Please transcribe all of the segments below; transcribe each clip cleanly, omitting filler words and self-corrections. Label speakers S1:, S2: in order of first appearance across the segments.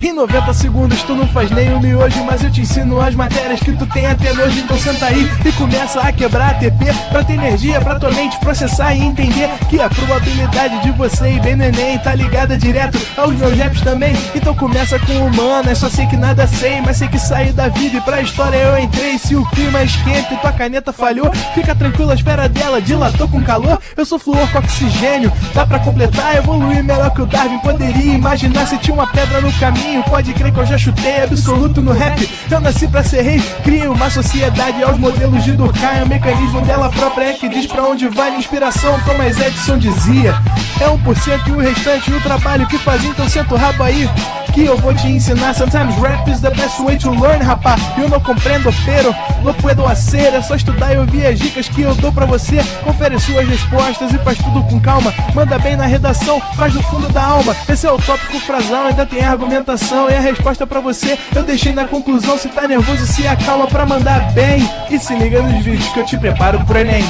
S1: Em 90 segundos tu não faz nem um miojo, mas eu te ensino as matérias que tu tem até nojo. Então senta aí e começa a quebrar a TP pra ter energia pra tua mente processar e entender que a probabilidade de você ir bem no Enem tá ligada direto aos meus raps também. Então começa com humanas, só sei que nada sei, mas sei que saí da vida e pra história eu entrei. Se o clima é esquenta e tua caneta falhou, fica tranquilo, a esfera dela dilatou com calor. Eu sou flúor com oxigênio, dá pra completar, evoluir melhor que o Darwin poderia imaginar. Se tinha uma pedra no caminho, pode crer que eu já chutei absoluto no rap. Eu nasci pra ser rei, criei uma sociedade aos modelos de Durkheim. O mecanismo dela própria é que diz pra onde vai a inspiração. Thomas Edison dizia: é 1% e o restante o trabalho que faz. Então senta o rabo aí que eu vou te ensinar. Sometimes rap is the best way to learn, rapá. Eu não compreendo, pero não puedo hacer. É só estudar e ouvir as dicas que eu dou pra você. Confere suas respostas e faz tudo com calma. Manda bem na redação, faz do fundo da alma. Esse é o tópico frasal, ainda tem argumentação e a resposta pra você eu deixei na conclusão. Se tá nervoso, se acalma pra mandar bem. E se liga nos vídeos que eu te preparo pro Enem.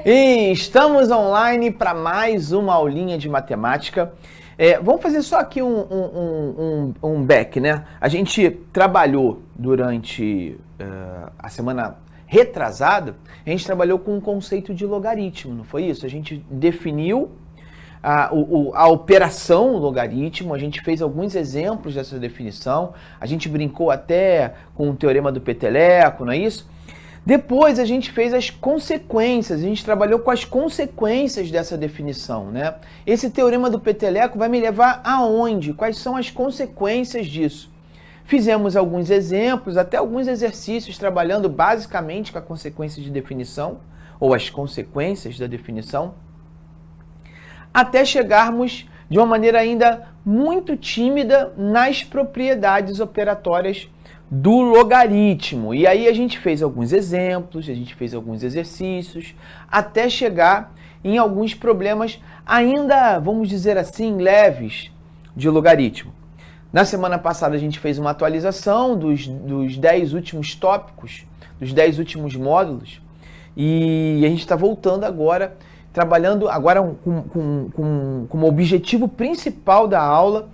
S2: E estamos online para mais uma aulinha de matemática. Vamos fazer só aqui um back, né? A gente trabalhou durante a semana retrasada, a gente trabalhou com o conceito de logaritmo, não foi isso? A gente definiu a operação logaritmo, a gente fez alguns exemplos dessa definição, a gente brincou até com o teorema do peteleco, não é isso? Depois a gente fez as consequências, a gente trabalhou com as consequências dessa definição, né? Esse teorema do peteleco vai me levar aonde? Quais são as consequências disso? Fizemos alguns exemplos, até alguns exercícios, trabalhando basicamente com a consequência de definição, ou as consequências da definição, até chegarmos de uma maneira ainda muito tímida nas propriedades operatórias do logaritmo. E aí a gente fez alguns exemplos, a gente fez alguns exercícios, até chegar em alguns problemas ainda, vamos dizer assim, leves de logaritmo. Na semana passada a gente fez uma atualização dos 10 últimos tópicos, dos 10 últimos módulos, e a gente está voltando agora, trabalhando agora como objetivo principal da aula,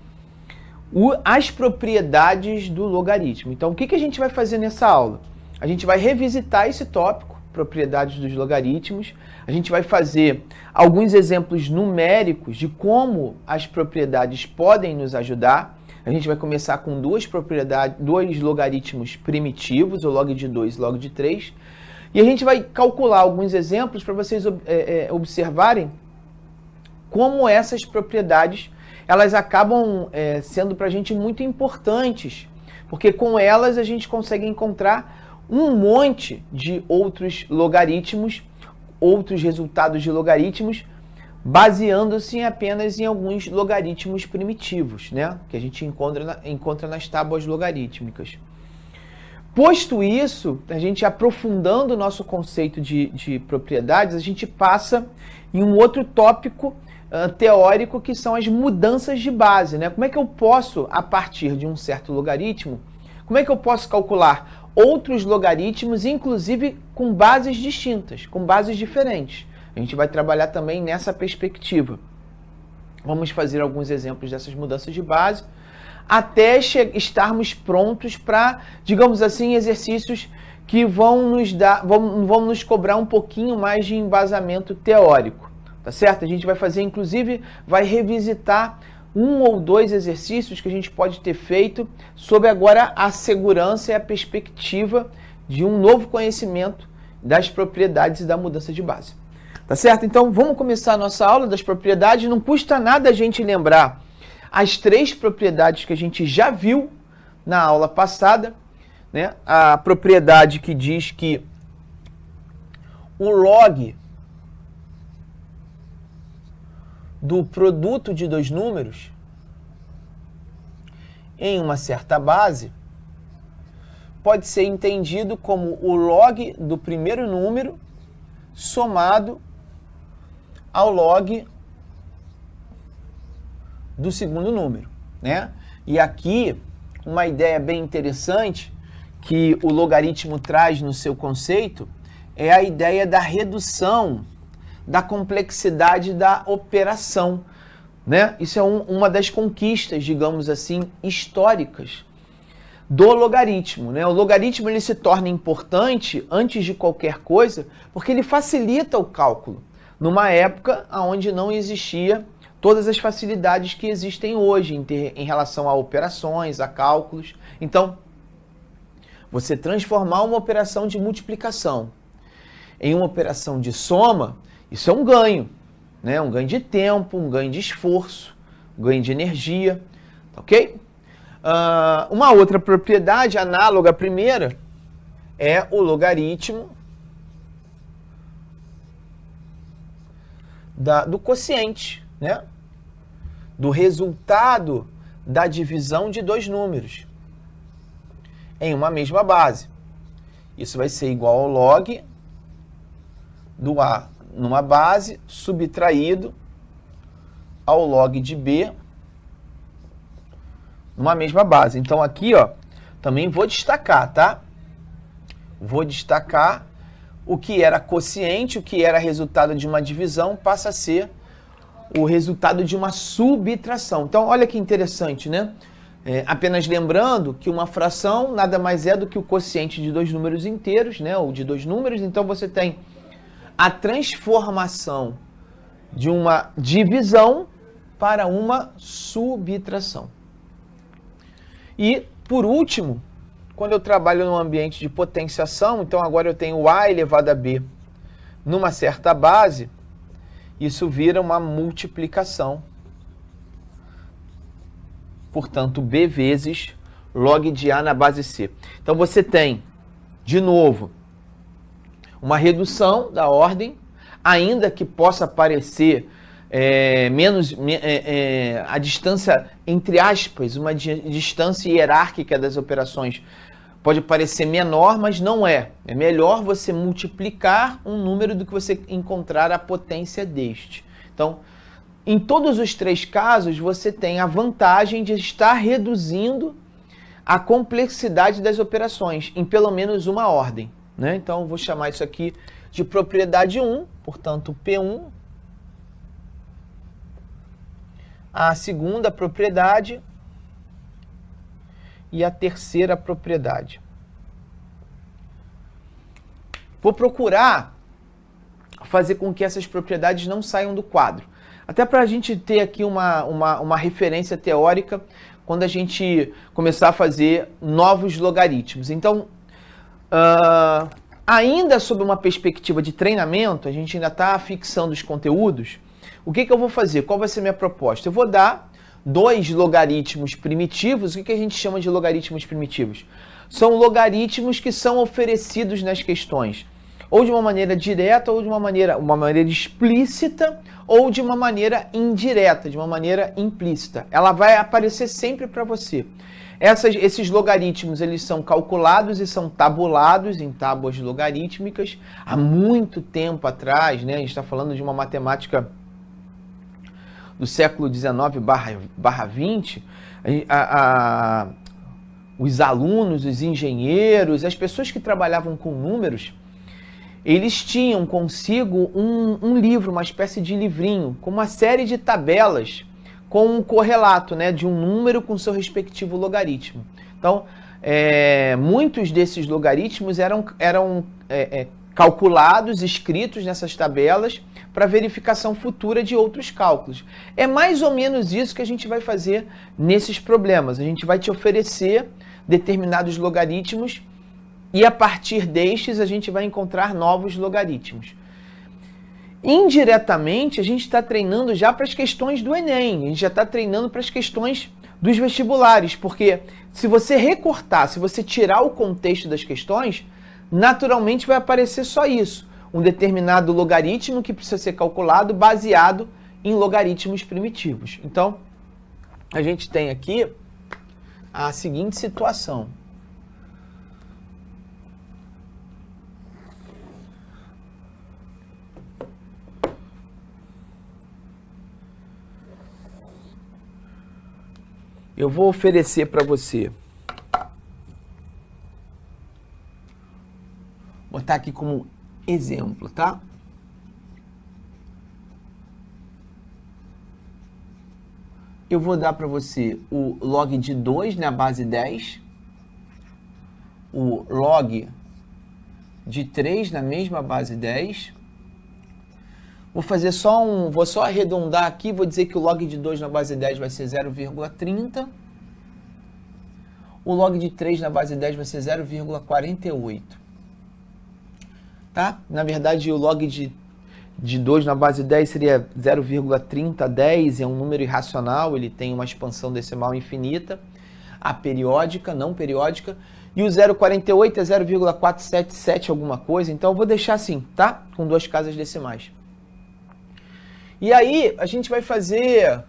S2: as propriedades do logaritmo. Então, o que a gente vai fazer nessa aula? A gente vai revisitar esse tópico, propriedades dos logaritmos. A gente vai fazer alguns exemplos numéricos de como as propriedades podem nos ajudar. A gente vai começar com dois logaritmos primitivos, o log de 2 e log de 3. E a gente vai calcular alguns exemplos para vocês observarem como essas propriedades elas acabam sendo para a gente muito importantes, porque com elas a gente consegue encontrar um monte de outros logaritmos, outros resultados de logaritmos, baseando-se apenas em alguns logaritmos primitivos, né? Que a gente encontra nas tábuas logarítmicas. Posto isso, a gente aprofundando o nosso conceito de propriedades, a gente passa em um outro tópico teórico, que são as mudanças de base, né? Como é que eu posso, a partir de um certo logaritmo, como é que eu posso calcular outros logaritmos, inclusive com bases distintas, com bases diferentes? A gente vai trabalhar também nessa perspectiva. Vamos fazer alguns exemplos dessas mudanças de base, até estarmos prontos para, digamos assim, exercícios que vão nos cobrar um pouquinho mais de embasamento teórico. Tá certo? A gente vai fazer, inclusive, vai revisitar um ou dois exercícios que a gente pode ter feito sobre agora a segurança e a perspectiva de um novo conhecimento das propriedades e da mudança de base. Tá certo? Então, vamos começar a nossa aula das propriedades. Não custa nada a gente lembrar as 3 propriedades que a gente já viu na aula passada, né? A propriedade que diz que o log do produto de 2 números em uma certa base pode ser entendido como o log do primeiro número somado ao log do segundo número, né? E aqui, uma ideia bem interessante que o logaritmo traz no seu conceito é a ideia da redução da complexidade da operação, né? Isso é uma das conquistas, digamos assim, históricas do logaritmo, né? O logaritmo ele se torna importante antes de qualquer coisa porque ele facilita o cálculo numa época onde não existia todas as facilidades que existem hoje em relação a operações, a cálculos. Então, você transformar uma operação de multiplicação em uma operação de soma, isso é um ganho, né? Um ganho de tempo, um ganho de esforço, um ganho de energia, tá ok? Uma outra propriedade análoga à primeira é o logaritmo do quociente, né? Do resultado da divisão de dois números em uma mesma base. Isso vai ser igual ao log do A numa base subtraído ao log de B numa mesma base. Então aqui, ó, também vou destacar, tá? Vou destacar o que era quociente, o que era resultado de uma divisão, passa a ser o resultado de uma subtração. Então, olha que interessante, né? Apenas lembrando que uma fração nada mais é do que o quociente de dois números inteiros, né? Ou de dois números. Então, você tem a transformação de uma divisão para uma subtração. E, por último, quando eu trabalho num ambiente de potenciação, então agora eu tenho A elevado a B numa certa base, isso vira uma multiplicação. Portanto, B vezes log de A na base C. Então você tem, de novo, uma redução da ordem, ainda que possa parecer a distância, entre aspas, uma distância hierárquica das operações pode parecer menor, mas não é. É melhor você multiplicar um número do que você encontrar a potência deste. Então, em todos os três casos, você tem a vantagem de estar reduzindo a complexidade das operações em pelo menos uma ordem, né? Então, vou chamar isso aqui de propriedade 1, portanto, P1. A segunda propriedade e a terceira propriedade. Vou procurar fazer com que essas propriedades não saiam do quadro. Até para a gente ter aqui uma referência teórica quando a gente começar a fazer novos logaritmos. Então, ainda sob uma perspectiva de treinamento, a gente ainda está fixando os conteúdos. O que eu vou fazer? Qual vai ser a minha proposta? Eu vou dar dois logaritmos primitivos. O que a gente chama de logaritmos primitivos? São logaritmos que são oferecidos nas questões, ou de uma maneira direta, ou de uma maneira explícita, ou de uma maneira indireta, de uma maneira implícita. Ela vai aparecer sempre para você. Esses logaritmos, eles são calculados e são tabulados em tábuas logarítmicas há muito tempo atrás, né? A gente está falando de uma matemática do século XIX/XX, os alunos, os engenheiros, as pessoas que trabalhavam com números, eles tinham consigo um livro, uma espécie de livrinho, com uma série de tabelas, com um correlato, né, de um número com seu respectivo logaritmo. Então, muitos desses logaritmos eram calculados, escritos nessas tabelas, para verificação futura de outros cálculos. É mais ou menos isso que a gente vai fazer nesses problemas. A gente vai te oferecer determinados logaritmos e a partir destes a gente vai encontrar novos logaritmos. Indiretamente, a gente está treinando já para as questões do Enem, a gente já está treinando para as questões dos vestibulares, porque se você recortar, se você tirar o contexto das questões, naturalmente vai aparecer só isso. Um determinado logaritmo que precisa ser calculado baseado em logaritmos primitivos. Então, a gente tem aqui a seguinte situação. eu vou oferecer para você. Vou botar aqui como exemplo, tá? Eu vou dar para você o log de 2 na base 10, o log de 3 na mesma base 10. Vou fazer vou só arredondar aqui, vou dizer que o log de 2 na base 10 vai ser 0,30. O log de 3 na base 10 vai ser 0,48. Tá? Na verdade, o log de 2 na base 10 seria 0,3010, é um número irracional, ele tem uma expansão decimal infinita, aperiódica, não periódica, e o 0,48 é 0,477 alguma coisa, então eu vou deixar assim, tá? Com 2 casas decimais. E aí, a gente vai fazer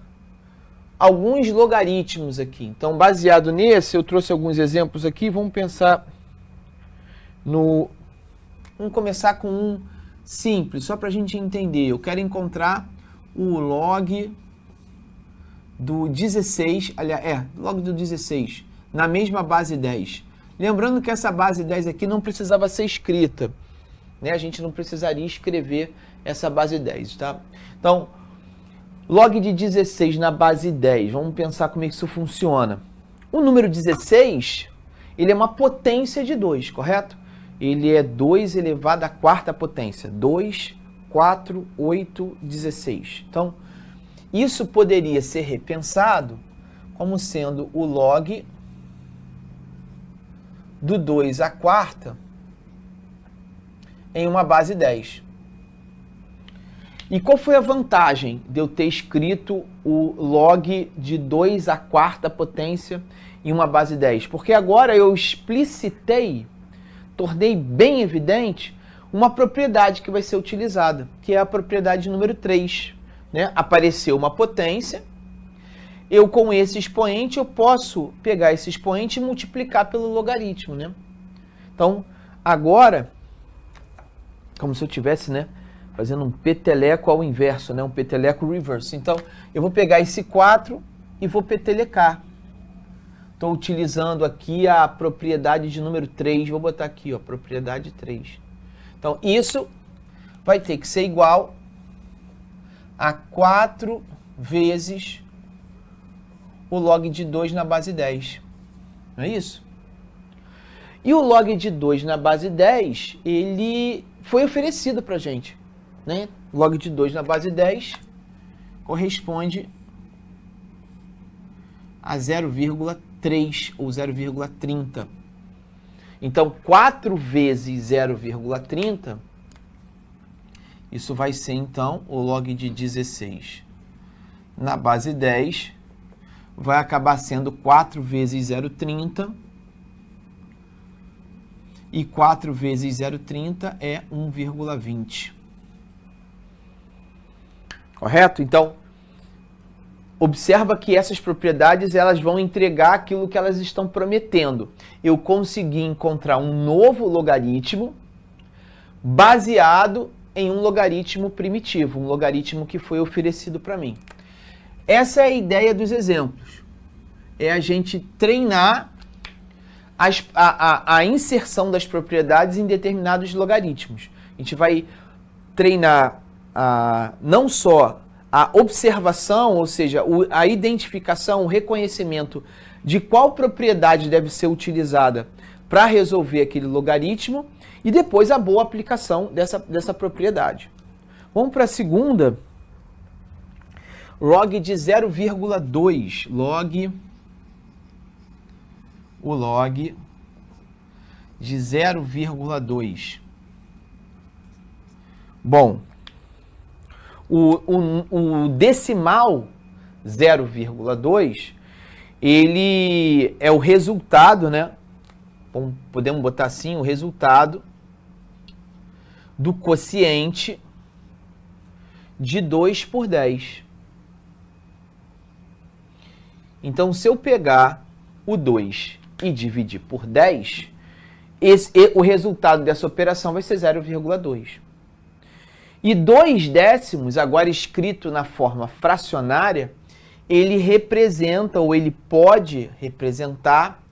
S2: alguns logaritmos aqui. Então, baseado nesse, eu trouxe alguns exemplos aqui, vamos pensar no... Vamos começar com um simples, só para a gente entender. Eu quero encontrar o log do 16, aliás, log do 16, na mesma base 10. Lembrando que essa base 10 aqui não precisava ser escrita, né? A gente não precisaria escrever essa base 10, tá? Então, log de 16 na base 10, vamos pensar como é que isso funciona. O número 16, ele é uma potência de 2, correto? Ele é 2 elevado à quarta potência. 2, 4, 8, 16. Então, isso poderia ser repensado como sendo o log do 2 à quarta em uma base 10. E qual foi a vantagem de eu ter escrito o log de 2 à quarta potência em uma base 10? Porque agora eu explicitei, tornei bem evidente uma propriedade que vai ser utilizada, que é a propriedade número 3. Né? Apareceu uma potência, eu com esse expoente, eu posso pegar esse expoente e multiplicar pelo logaritmo. Né? Então, agora, como se eu estivesse, né, fazendo um peteleco ao inverso, né, um peteleco reverse. Então, eu vou pegar esse 4 e vou petelecar. Estou utilizando aqui a propriedade de número 3, vou botar aqui, ó, propriedade 3. Então, isso vai ter que ser igual a 4 vezes o log de 2 na base 10. Não é isso? E o log de 2 na base 10, ele foi oferecido para a gente. Né? Log de 2 na base 10 corresponde a 0,3 ou 0,30. Então, 4 vezes 0,30, isso vai ser, então, o log de 16 na base 10, vai acabar sendo 4 vezes 0,30, e 4 vezes 0,30 é 1,20. Correto? Então, observa que essas propriedades elas vão entregar aquilo que elas estão prometendo. Eu consegui encontrar um novo logaritmo baseado em um logaritmo primitivo, um logaritmo que foi oferecido para mim. Essa é a ideia dos exemplos. É a gente treinar a inserção das propriedades em determinados logaritmos. A gente vai treinar não só a observação, ou seja, a identificação, o reconhecimento de qual propriedade deve ser utilizada para resolver aquele logaritmo e depois a boa aplicação dessa propriedade. Vamos para a segunda. Log de 0,2. O log de 0,2. Bom, o decimal 0,2, ele é o resultado, né? Podemos botar assim, o resultado do quociente de 2 por 10. Então, se eu pegar o 2 e dividir por 10, o resultado dessa operação vai ser 0,2. E 2 décimos, agora escrito na forma fracionária, ele representa ou ele pode representar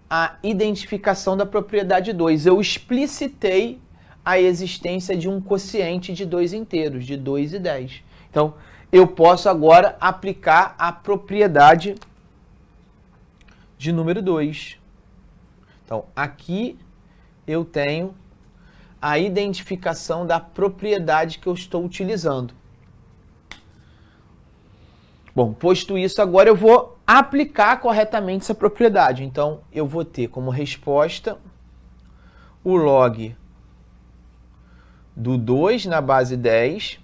S2: a identificação da propriedade 2. Eu explicitei a existência de um quociente de 2 inteiros, de 2 e 10. Então, eu posso agora aplicar a propriedade de número 2. Então, aqui eu tenho a identificação da propriedade que eu estou utilizando. Bom, posto isso, agora eu vou aplicar corretamente essa propriedade. Então, eu vou ter como resposta o log do 2 na base 10,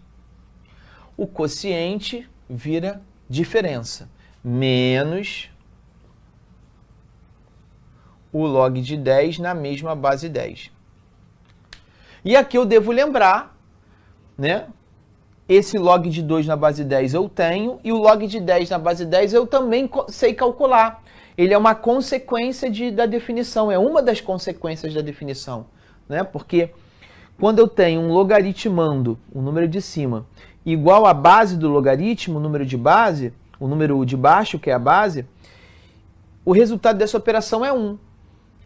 S2: o quociente vira diferença, menos o log de 10 na mesma base 10. E aqui eu devo lembrar, né? Esse log de 2 na base 10 eu tenho, e o log de 10 na base 10 eu também sei calcular. Ele é uma consequência da definição, é uma das consequências da definição, né? Porque quando eu tenho um logaritmando, o número de cima, igual à base do logaritmo, o número de base, o número de baixo, que é a base, o resultado dessa operação é 1.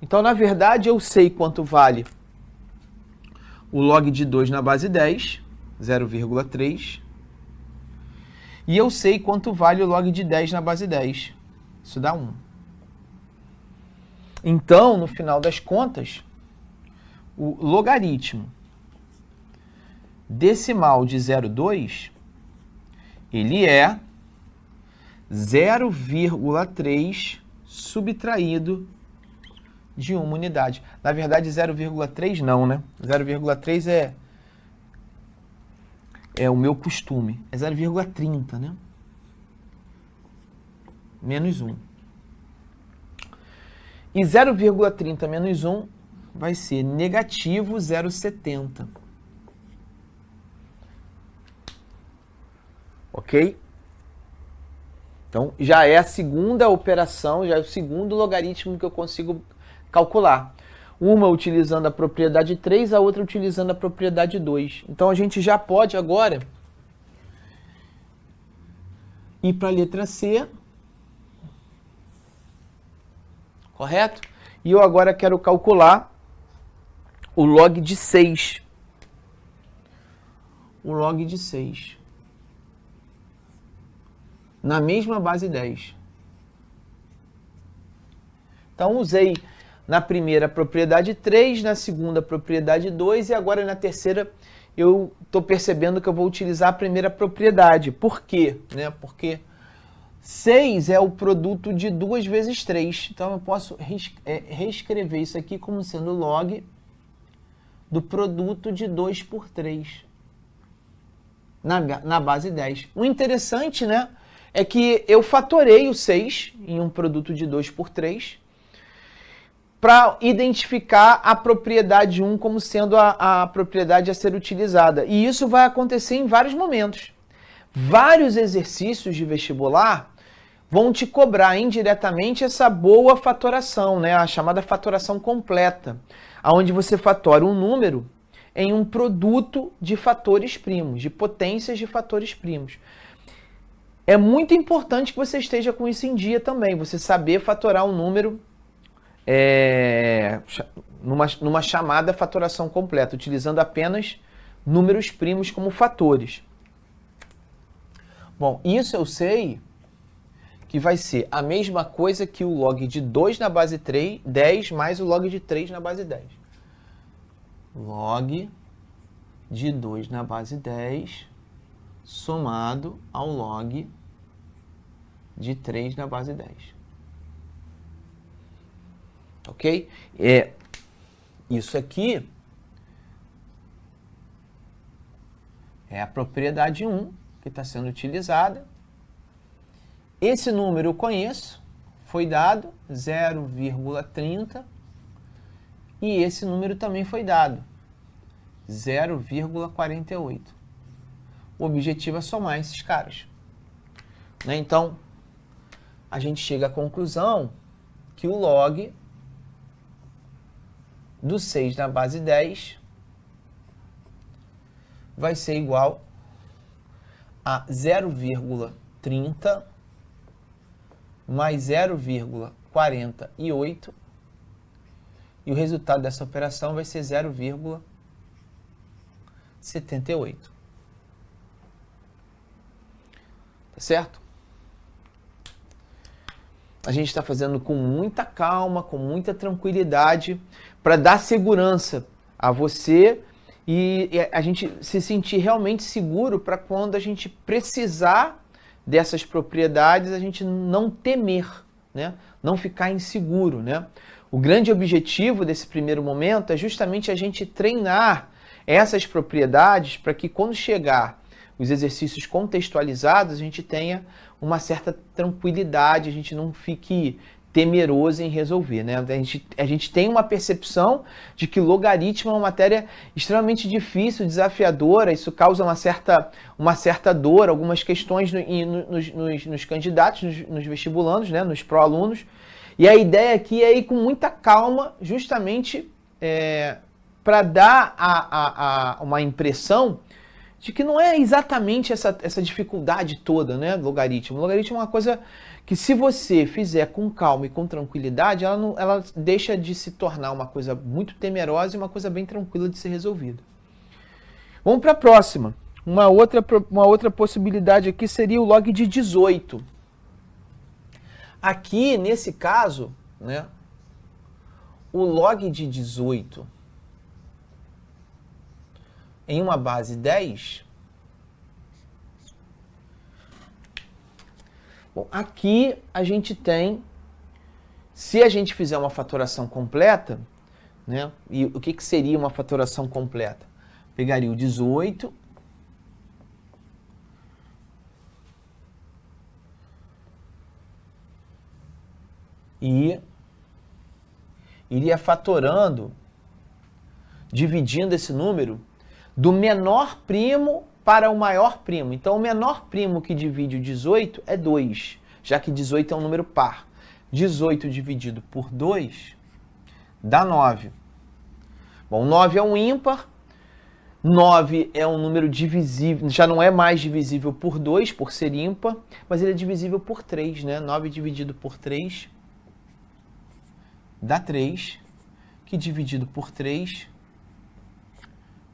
S2: Então, na verdade, eu sei quanto vale o log de 2 na base 10, 0,3, e eu sei quanto vale o log de 10 na base 10. Isso dá 1. Então, no final das contas, o logaritmo decimal de 0,2, ele é 0,3 subtraído de uma unidade. Na verdade, 0,3 não, né? 0,3 é o meu costume. É 0,30, né? Menos 1. E 0,30 menos 1 vai ser negativo 0,70. Ok? Então, já é a segunda operação, já é o segundo logaritmo que eu consigo calcular. Uma utilizando a propriedade 3, a outra utilizando a propriedade 2. Então, a gente já pode agora ir para a letra C. Correto? E eu agora quero calcular o log de 6. O log de 6. Na mesma base 10. Então, usei na primeira propriedade 3, na segunda propriedade 2 e agora na terceira eu estou percebendo que eu vou utilizar a primeira propriedade. Por quê? Né? Porque 6 é o produto de 2 vezes 3. Então, eu posso reescrever isso aqui como sendo log do produto de 2 por 3 na base 10. O interessante, né, é que eu fatorei o 6 em um produto de 2 por 3 para identificar a propriedade 1 como sendo a propriedade a ser utilizada. E isso vai acontecer em vários momentos. Vários exercícios de vestibular vão te cobrar indiretamente essa boa fatoração, né? A chamada fatoração completa, onde você fatora um número em um produto de fatores primos, de potências de fatores primos. É muito importante que você esteja com isso em dia também, você saber fatorar um número numa chamada fatoração completa, utilizando apenas números primos como fatores. Bom, isso eu sei que vai ser a mesma coisa que o log de 2 na base 10 mais o log de 3 na base 10. Log de 2 na base 10 somado ao log de 3 na base 10. Ok? Isso aqui é a propriedade 1 que está sendo utilizada. Esse número eu conheço, foi dado 0,30 e esse número também foi dado 0,48. O objetivo é somar esses caras, né? Então, a gente chega à conclusão que o log do 6 na base 10 vai ser igual a 0,48 30 mais 0,48 e o resultado dessa operação vai ser 0,78. Tá certo? A gente está fazendo com muita calma, com muita tranquilidade, para dar segurança a você e a gente se sentir realmente seguro para quando a gente precisar dessas propriedades, a gente não temer, né? Não ficar inseguro, né? O grande objetivo desse primeiro momento é justamente a gente treinar essas propriedades para que quando chegar os exercícios contextualizados, a gente tenha uma certa tranquilidade, a gente não fique temeroso em resolver, né? A gente tem uma percepção de que logaritmo é uma matéria extremamente difícil, desafiadora, isso causa uma certa dor, algumas questões nos candidatos, nos vestibulandos, né? Nos pró-alunos, e a ideia aqui é ir com muita calma, justamente para dar uma impressão de que não é exatamente essa dificuldade toda, né, do logaritmo. O logaritmo é uma coisa que, se você fizer com calma e com tranquilidade, ela deixa de se tornar uma coisa muito temerosa e uma coisa bem tranquila de ser resolvida. Vamos para a próxima. Uma outra possibilidade aqui seria o log de 18. Aqui, nesse caso, né, o log de 18 em uma base 10, bom, aqui a gente tem, se a gente fizer uma fatoração completa, né, e o que seria uma fatoração completa? Pegaria o 18 e iria fatorando, dividindo esse número do menor primo para o maior primo. Então, o menor primo que divide o 18 é 2, já que 18 é um número par. 18 dividido por 2 dá 9. Bom, 9 é um ímpar, 9 é um número divisível, já não é mais divisível por 2, por ser ímpar, mas ele é divisível por 3, né? 9 dividido por 3 dá 3, que dividido por 3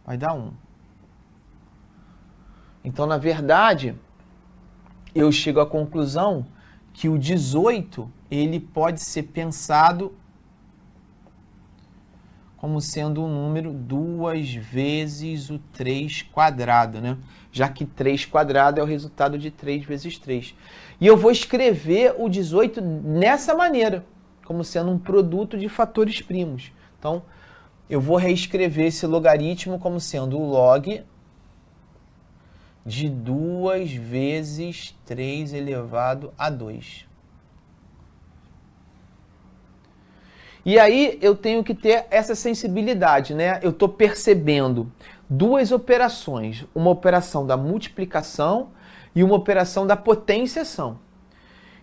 S2: vai dar 1. Então, na verdade, eu chego à conclusão que o 18, ele pode ser pensado como sendo um número 2 vezes o 3 quadrado, né? Já que 3 quadrado é o resultado de 3 vezes 3. E eu vou escrever o 18 nessa maneira, como sendo um produto de fatores primos. Então, eu vou reescrever esse logaritmo como sendo o log de 2 vezes 3 elevado a 2. E aí eu tenho que ter essa sensibilidade, né? Eu estou percebendo duas operações, uma operação da multiplicação e uma operação da potenciação.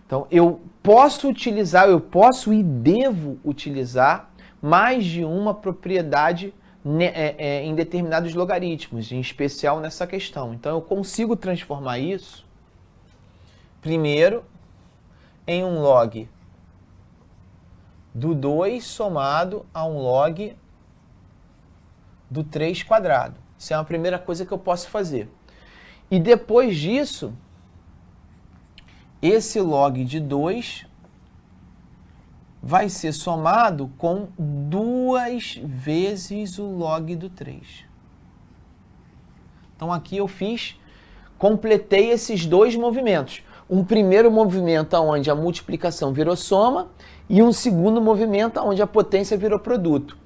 S2: Então, eu posso e devo utilizar mais de uma propriedade em determinados logaritmos, em especial nessa questão. Então, eu consigo transformar isso, primeiro, em um log do 2 somado a um log do 3 quadrado. Isso é uma primeira coisa que eu posso fazer. E depois disso, esse log de 2 vai ser somado com 2 vezes o log do 3. Então aqui eu completei esses dois movimentos. Um primeiro movimento onde a multiplicação virou soma e um segundo movimento onde a potência virou produto.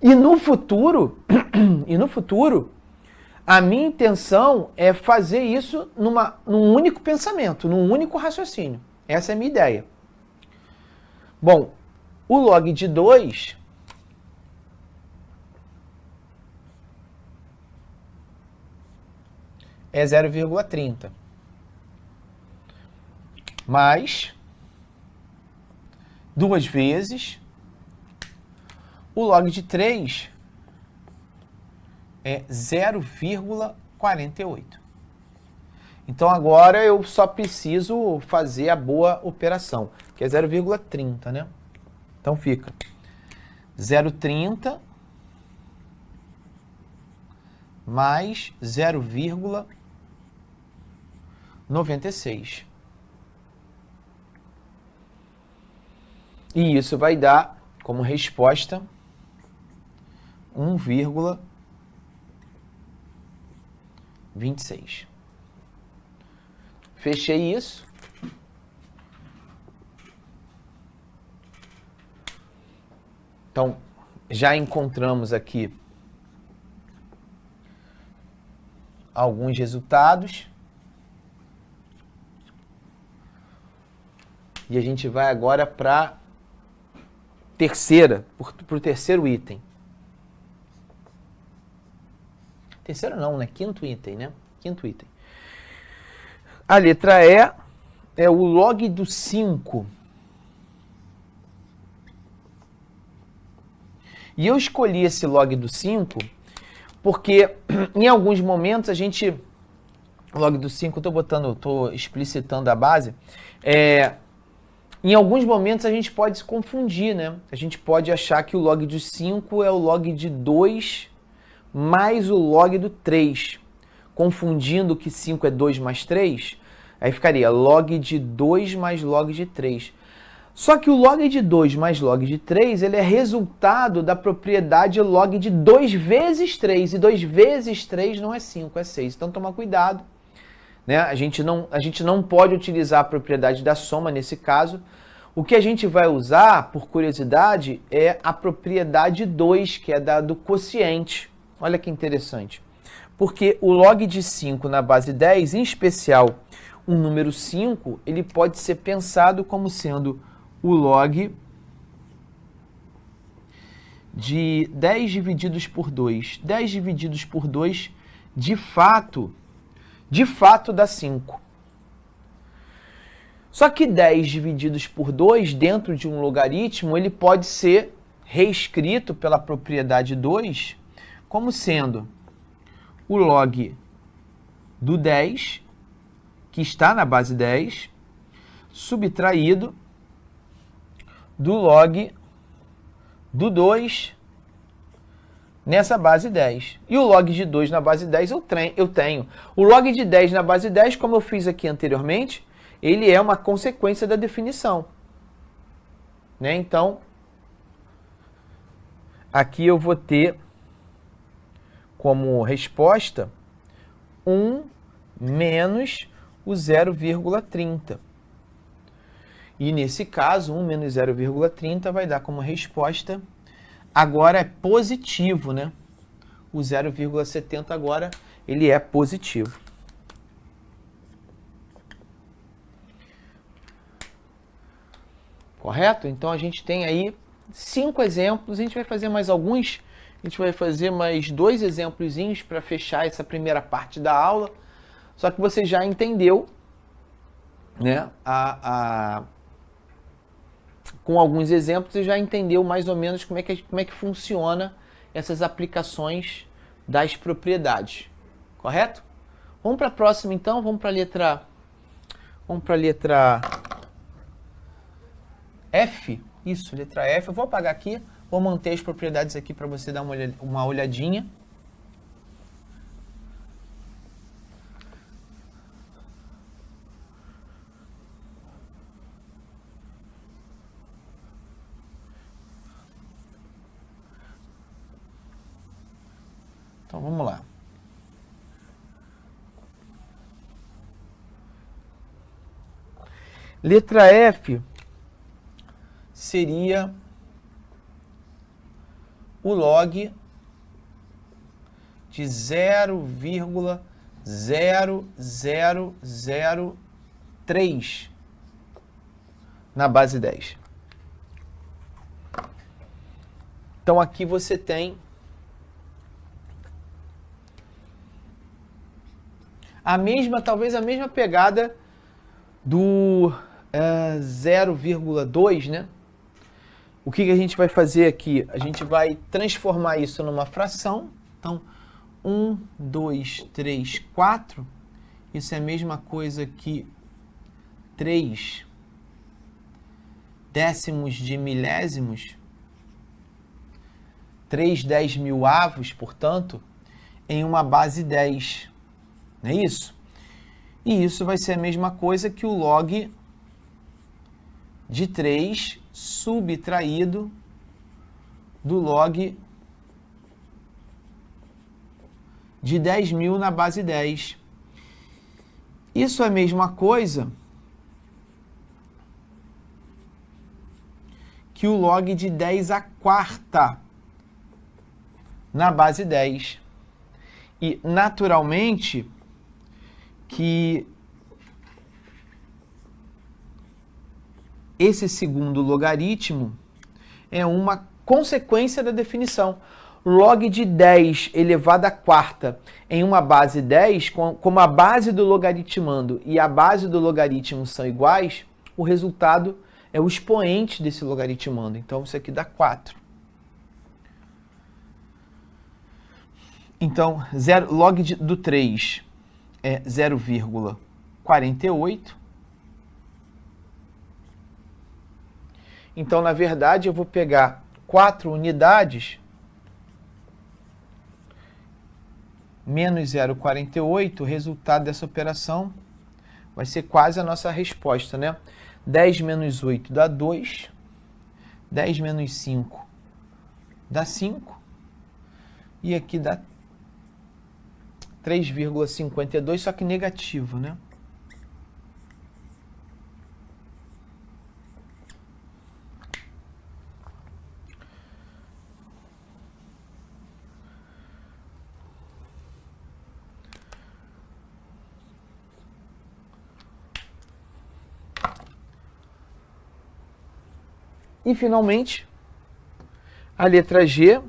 S2: E no futuro, a minha intenção é fazer isso num único pensamento, num único raciocínio. Essa é a minha ideia. Bom, o log de 2 é 0,30. Mais 2 vezes o log de 3 é 0,48. Então agora eu só preciso fazer a boa operação, que é 0,30, né? Então fica 0,30 mais 0,96. E isso vai dar como resposta 1,26. Fechei isso. Então, já encontramos aqui alguns resultados. E a gente vai agora para o terceiro item. Terceiro não, né? Quinto item, né? Quinto item. A letra E é o log do 5. E eu escolhi esse log do 5 porque em alguns momentos a gente... Log do 5, estou explicitando a base. Em alguns momentos a gente pode se confundir, né? A gente pode achar que o log de 5 é o log de 2 mais o log do 3. Confundindo que 5 é 2 mais 3, aí ficaria log de 2 mais log de 3. Só que o log de 2 mais log de 3, ele é resultado da propriedade log de 2 vezes 3. E 2 vezes 3 não é 5, é 6. Então toma cuidado, né? A gente não pode utilizar a propriedade da soma nesse caso. O que a gente vai usar, por curiosidade, é a propriedade 2, que é do quociente. Olha que interessante. Porque o log de 5 na base 10, em especial o número 5, ele pode ser pensado como sendo o log de 10 divididos por 2. 10 divididos por 2, de fato dá 5. Só que 10 divididos por 2, dentro de um logaritmo, ele pode ser reescrito pela propriedade 2 como sendo o log do 10, que está na base 10, subtraído do log do 2 nessa base 10. E o log de 2 na base 10 eu tenho. O log de 10 na base 10, como eu fiz aqui anteriormente, ele é uma consequência da definição, né? Então, aqui eu vou ter como resposta 1 menos o 0,30. E nesse caso, 1 menos 0,30 vai dar como resposta, agora é positivo, né? O 0,70 agora, ele é positivo. Correto? Então a gente tem aí 5 exemplos, a gente vai fazer mais alguns, a gente vai fazer mais 2 exemplozinhos para fechar essa primeira parte da aula, só que você já entendeu, né, com alguns exemplos, você já entendeu mais ou menos como é que funciona essas aplicações das propriedades, correto? Vamos para a próxima então, vamos para a letra F, isso, letra F. Eu vou apagar aqui, vou manter as propriedades aqui para você dar uma olhadinha. Então vamos lá. Letra F seria o log de 0,0003 na base 10. Então aqui você tem talvez a mesma pegada do 0,2, né? O que a gente vai fazer aqui? A gente vai transformar isso numa fração. Então, 1, 2, 3, 4. Isso é a mesma coisa que 3 décimos de milésimos, 3 10.000avos, portanto, em uma base 10. Não é isso? E isso vai ser a mesma coisa que o log de 3 subtraído do log de 10.000 na base 10. Isso é a mesma coisa que o log de 10 à quarta na base 10. E, naturalmente, que esse segundo logaritmo é uma consequência da definição. Log de 10 elevado à quarta em uma base 10, como a base do logaritmando e a base do logaritmo são iguais, o resultado é o expoente desse logaritmando. Então, isso aqui dá 4. Então, log do 3 é 0,48. Então, na verdade, eu vou pegar 4 unidades menos 0,48, o resultado dessa operação vai ser quase a nossa resposta, né? 10 menos 8 dá 2, 10 menos 5 dá 5, e aqui dá 3,52, só que negativo, né? E, finalmente, a letra G,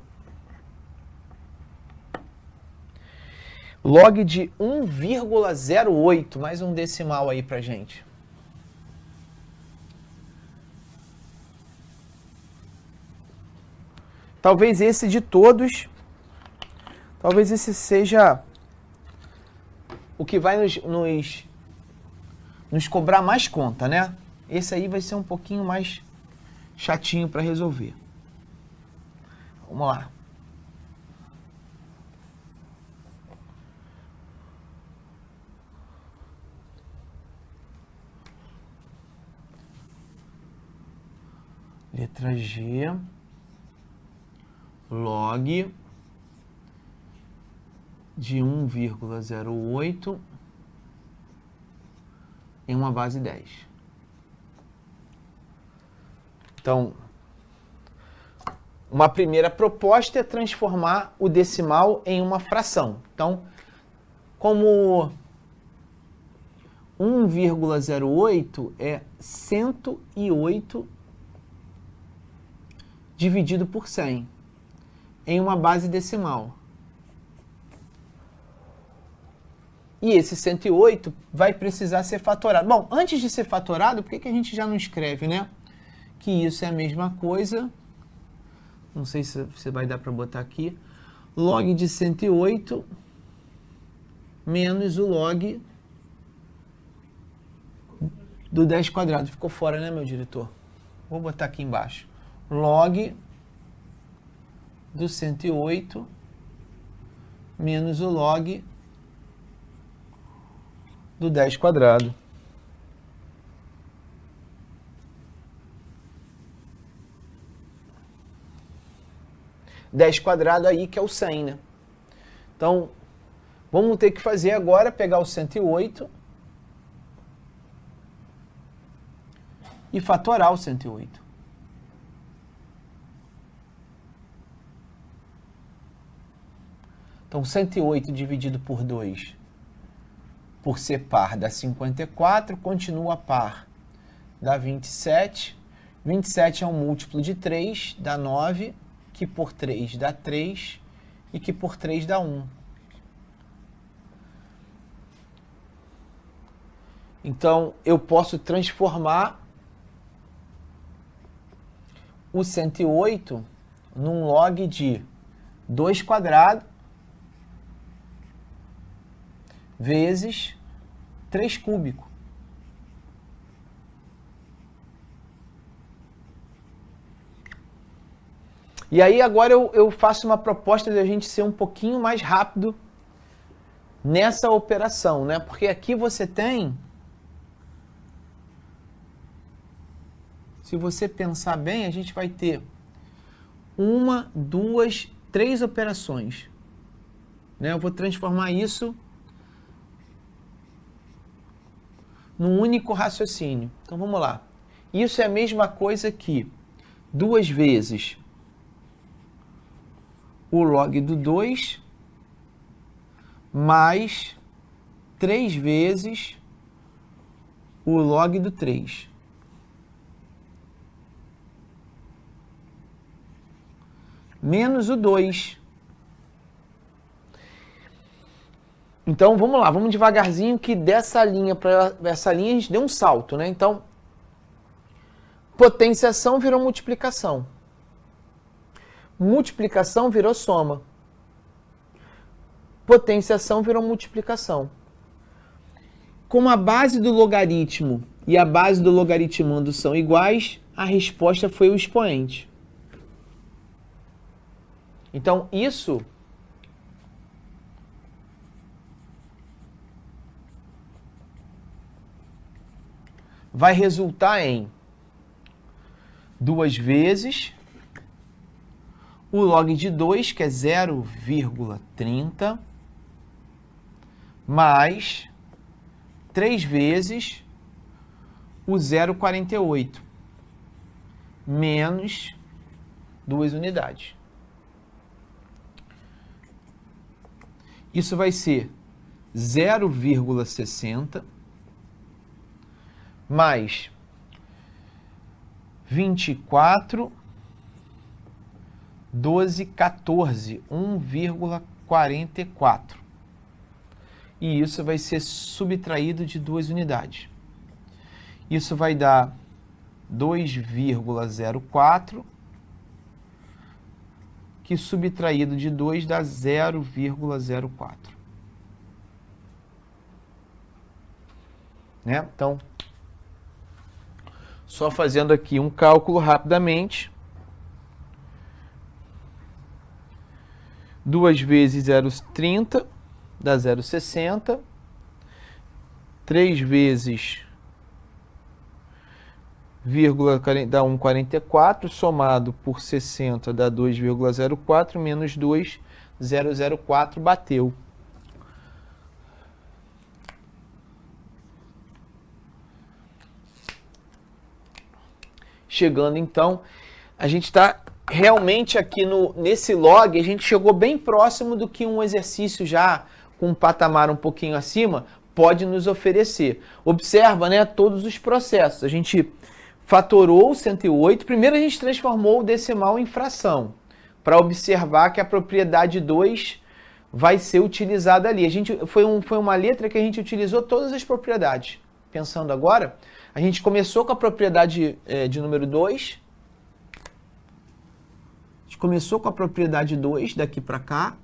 S2: log de 1,08, mais um decimal aí pra gente. Talvez esse de todos, talvez esse seja o que vai nos cobrar mais conta, né? Esse aí vai ser um pouquinho mais chatinho para resolver. Vamos lá. Letra G, log de 1,08 em uma base 10. Então, uma primeira proposta é transformar o decimal em uma fração. Então, como 1,08 é 108 dividido por 100 em uma base decimal. E esse 108 vai precisar ser fatorado. Bom, antes de ser fatorado, por que a gente já não escreve, né? Que isso é a mesma coisa, não sei se você vai dar para botar aqui, log de 108 menos o log do 10 quadrado. Ficou fora, né, meu diretor? Vou botar aqui embaixo. Log do 108 menos o log do 10 quadrado. Quadrado aí que é o 100, né? Então, vamos ter que fazer agora, pegar o 108 e fatorar o 108. Então, 108 dividido por 2, por ser par, dá 54, continua par, dá 27. 27 é um múltiplo de 3, dá 9, que por 3 dá 3 e que por 3 dá 1. Então, eu posso transformar o 108 num log de 2 quadrado vezes 3 cúbico. E aí agora eu faço uma proposta de a gente ser um pouquinho mais rápido nessa operação, né? Porque aqui você tem, se você pensar bem, a gente vai ter 1, 2, 3 operações, né? Eu vou transformar isso num único raciocínio. Então vamos lá. Isso é a mesma coisa que 2 vezes o log do 2 mais 3 vezes o log do 3. Menos o 2. Então, vamos lá, vamos devagarzinho que dessa linha para essa linha a gente deu um salto, né? Então, potenciação virou multiplicação. Multiplicação virou soma. Potenciação virou multiplicação. Como a base do logaritmo e a base do logaritmando são iguais, a resposta foi o expoente. Então, isso vai resultar em 2 vezes o log de 2, que é 0,30, mais 3 vezes o 0,48, menos 2 unidades. Isso vai ser 0,60 mais 24, 12, 14, 1,44. E isso vai ser subtraído de 2 unidades. Isso vai dar 2,04, que subtraído de 2 dá 0,04. Né? Então, só fazendo aqui um cálculo rapidamente. 2 vezes 0,30 dá 0,60. 3 vezes vírgula dá 1,44, somado por 60 dá 2,04, menos 2, 0,04, bateu. Chegando então, a gente está realmente aqui nesse log, a gente chegou bem próximo do que um exercício já com um patamar um pouquinho acima pode nos oferecer. Observa, né, todos os processos. A gente fatorou 108. Primeiro a gente transformou o decimal em fração, para observar que a propriedade 2 vai ser utilizada ali. Foi uma letra que a gente utilizou todas as propriedades. Pensando agora, a gente começou com a propriedade de número 2. A gente começou com a propriedade 2 daqui para cá.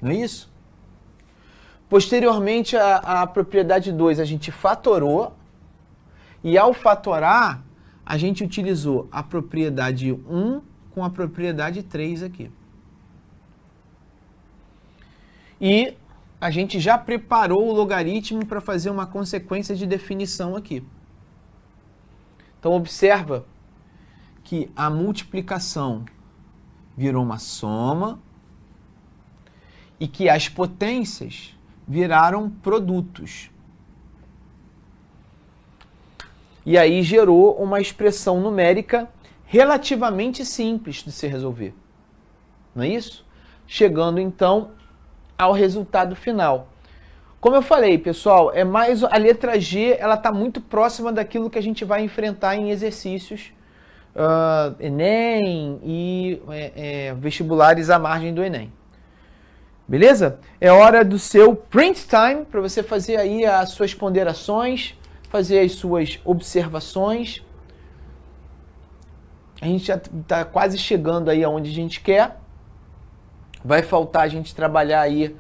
S2: Não é isso? Posteriormente, a propriedade 2 a gente fatorou, e ao fatorar, a gente utilizou a propriedade 1 com a propriedade 3 aqui. E a gente já preparou o logaritmo para fazer uma consequência de definição aqui. Então, observa que a multiplicação virou uma soma e que as potências viraram produtos. E aí gerou uma expressão numérica relativamente simples de se resolver. Não é isso? Chegando então ao resultado final. Como eu falei, pessoal, a letra G, ela está muito próxima daquilo que a gente vai enfrentar em exercícios Enem e vestibulares à margem do Enem. Beleza? É hora do seu print time, para você fazer aí as suas ponderações, fazer as suas observações. A gente já está quase chegando aí aonde a gente quer. Vai faltar a gente trabalhar aí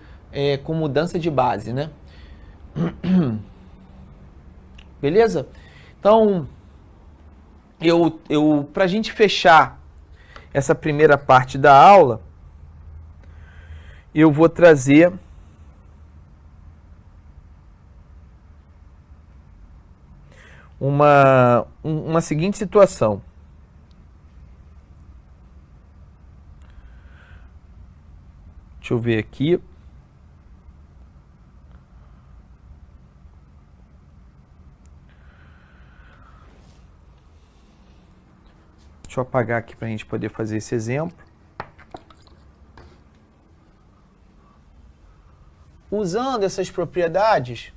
S2: com mudança de base, né? Beleza? Então, para a gente fechar essa primeira parte da aula, eu vou trazer uma seguinte situação. Deixa eu ver aqui. Deixa eu apagar aqui para a gente poder fazer esse exemplo. Usando essas propriedades,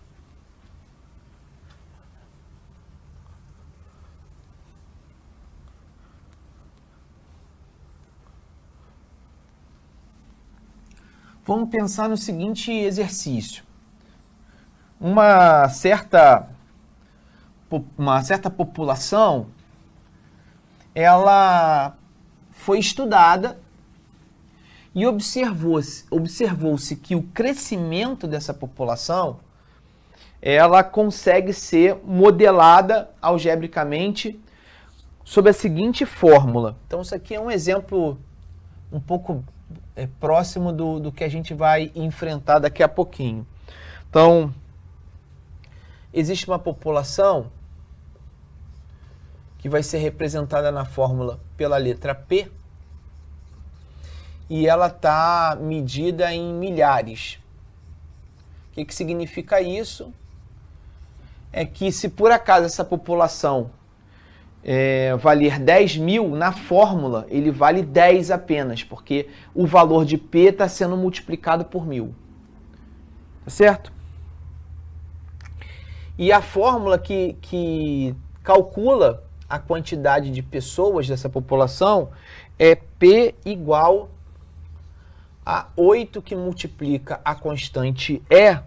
S2: vamos pensar no seguinte exercício. Uma certa população, ela foi estudada e observou-se que o crescimento dessa população, ela consegue ser modelada algebricamente sob a seguinte fórmula. Então, isso aqui é um exemplo um pouco próximo do que a gente vai enfrentar daqui a pouquinho. Então, existe uma população que vai ser representada na fórmula pela letra P, e ela está medida em milhares. O que significa isso? É que se por acaso essa população valer 10 mil, na fórmula ele vale 10 apenas, porque o valor de P está sendo multiplicado por 1000. Tá certo? E a fórmula que calcula a quantidade de pessoas dessa população é P igual a 8 que multiplica a constante E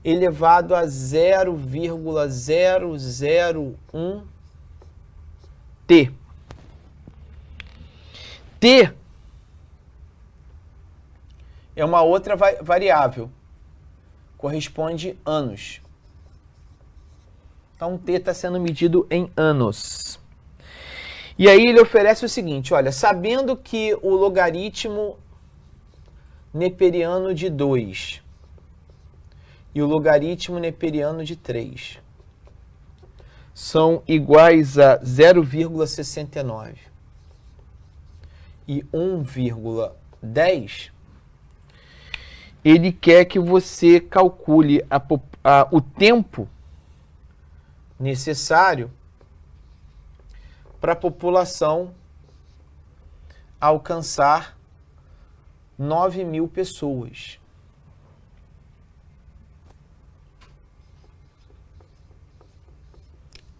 S2: elevado a 0,001 T. T é uma outra variável, corresponde anos. Então, T está sendo medido em anos. E aí ele oferece o seguinte, olha, sabendo que o logaritmo neperiano de 2 e o logaritmo neperiano de 3 são iguais a 0,69 e 1,10, ele quer que você calcule o tempo necessário para a população alcançar 9 mil pessoas.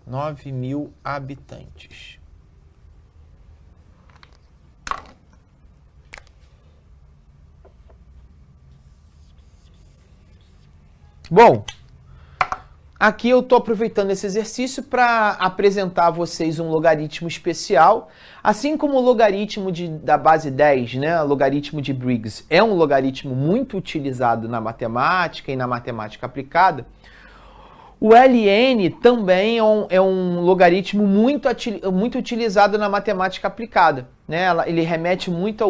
S2: Nove mil habitantes. Bom, aqui eu estou aproveitando esse exercício para apresentar a vocês um logaritmo especial, assim como o logaritmo da base 10, né? O logaritmo de Briggs é um logaritmo muito utilizado na matemática e na matemática aplicada. O ln também é um logaritmo muito utilizado na matemática aplicada, né? Ele remete muito a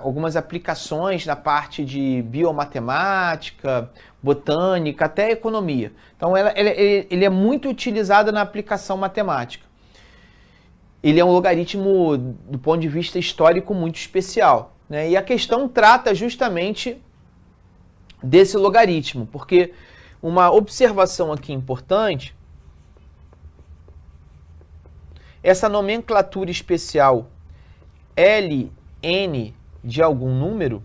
S2: algumas aplicações na parte de biomatemática, botânica, até economia. Então, ele é muito utilizado na aplicação matemática. Ele é um logaritmo, do ponto de vista histórico, muito especial, né? E a questão trata justamente desse logaritmo, porque uma observação aqui importante, essa nomenclatura especial ln de algum número,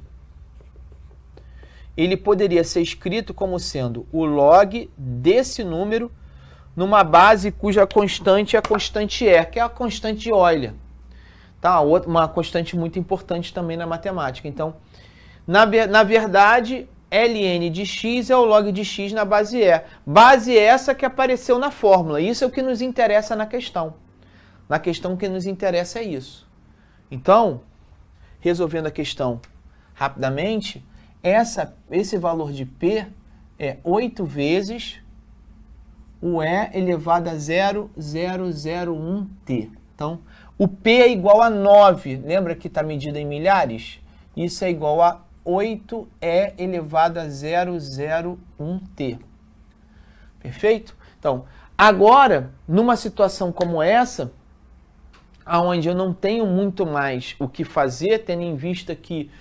S2: ele poderia ser escrito como sendo o log desse número numa base cuja constante é a constante E, que é a constante de Euler. Tá? Uma constante muito importante também na matemática. Então, na verdade, ln de x é o log de x na base E. Base essa que apareceu na fórmula. Isso é o que nos interessa na questão. Na questão que nos interessa é isso. Então, resolvendo a questão rapidamente, esse valor de P é 8 vezes o E elevado a 0,001T. Então, o P é igual a 9. Lembra que está medida em milhares? Isso é igual a 8E elevado a 0,01T. Perfeito? Então, agora, numa situação como essa, onde eu não tenho muito mais o que fazer, tendo em vista que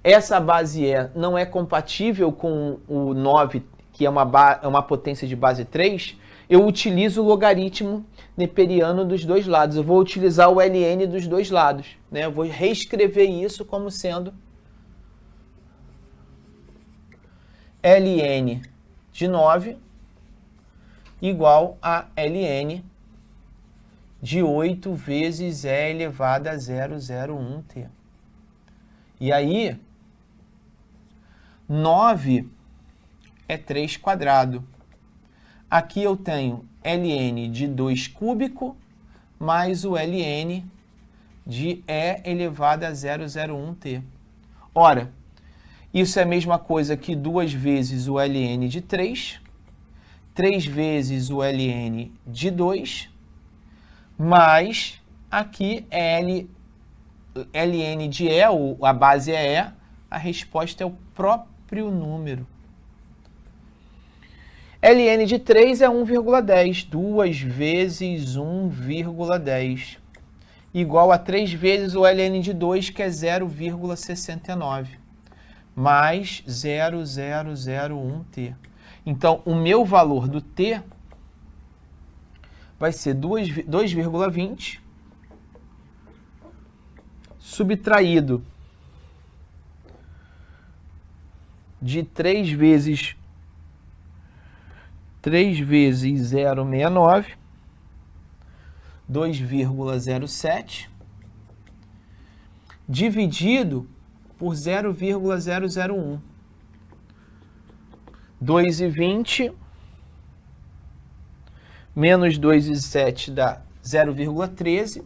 S2: essa base E não é compatível com o 9, que é uma potência de base 3, eu utilizo o logaritmo neperiano dos dois lados. Eu vou utilizar o ln dos dois lados, né? Eu vou reescrever isso como sendo ln de 9 igual a ln de 8 vezes E elevado a 0,01T. E aí, 9 é 3 quadrado. Aqui eu tenho ln de 2 cúbico mais o ln de E elevado a 0,01T. Ora, isso é a mesma coisa que 2 vezes o ln de 3, 3 vezes o ln de 2, mais aqui ln de E, a base é E, a resposta é o próprio número. ln de 3 é 1,10, 2 vezes 1,10, igual a 3 vezes o ln de 2, que é 0,69, mais 0,001T. Então, o meu valor do T vai ser 2,20 subtraído de 3 vezes 0,69, 2,07, dividido por 0,001. 2,20 menos 2,7 dá 0,13,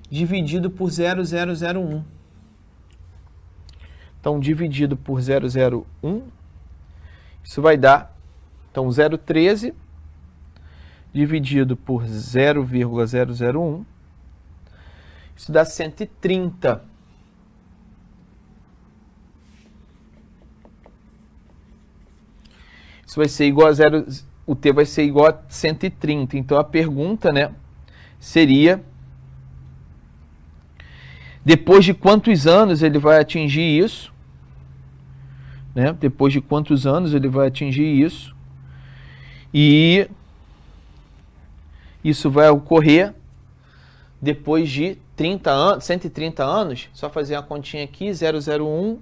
S2: dividido por 0,001. Então, dividido por 0,01, isso vai dar, então, 0,13 dividido por 0,001, isso dá 130. Isso vai ser igual a o T vai ser igual a 130. Então, a pergunta, né, seria, depois de quantos anos ele vai atingir isso? Né? Depois de quantos anos ele vai atingir isso? E isso vai ocorrer depois de 30 anos, 130 anos. Só fazer uma continha aqui, 001.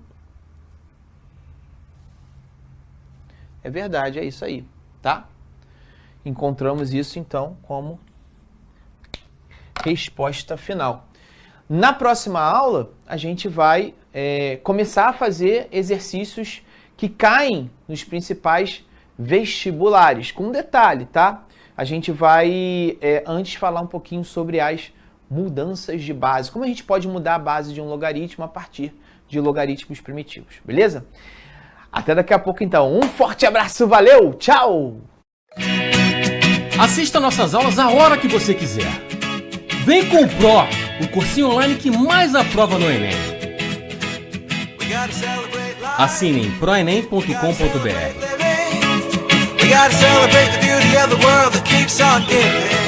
S2: É verdade, é isso aí, tá? Encontramos isso, então, como resposta final. Na próxima aula, a gente vai começar a fazer exercícios que caem nos principais vestibulares. Com um detalhe, tá? A gente vai, antes, falar um pouquinho sobre as mudanças de base. Como a gente pode mudar a base de um logaritmo a partir de logaritmos primitivos, beleza? Até daqui a pouco, então. Um forte abraço, valeu, tchau!
S3: Assista nossas aulas a hora que você quiser. Vem com o Pro, o cursinho online que mais aprova no Enem. Assine em proenem.com.br.